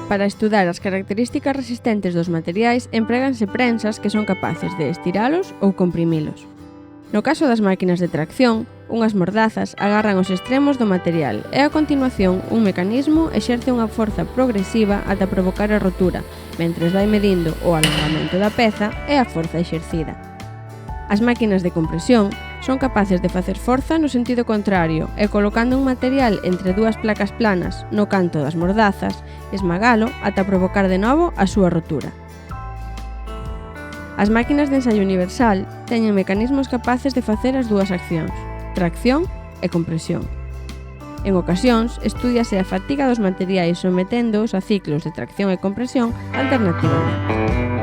Para estudar as características resistentes dos materiais empréganse prensas que son capaces de estiralos ou comprimilos. No caso das máquinas de tracción, unhas mordazas agarran os extremos do material e a continuación un mecanismo exerce unha forza progresiva ata provocar a rotura, mentres vai medindo o alongamento da peza e a forza exercida. As máquinas de compresión son capaces de facer forza no sentido contrario e colocando un material entre dúas placas planas no canto das mordazas, esmagalo ata provocar de novo a súa rotura. As máquinas de ensaio universal teñen mecanismos capaces de facer as dúas accións, tracción e compresión. En ocasións, estúdiase a fatiga dos materiais someténdoos a ciclos de tracción e compresión alternativamente.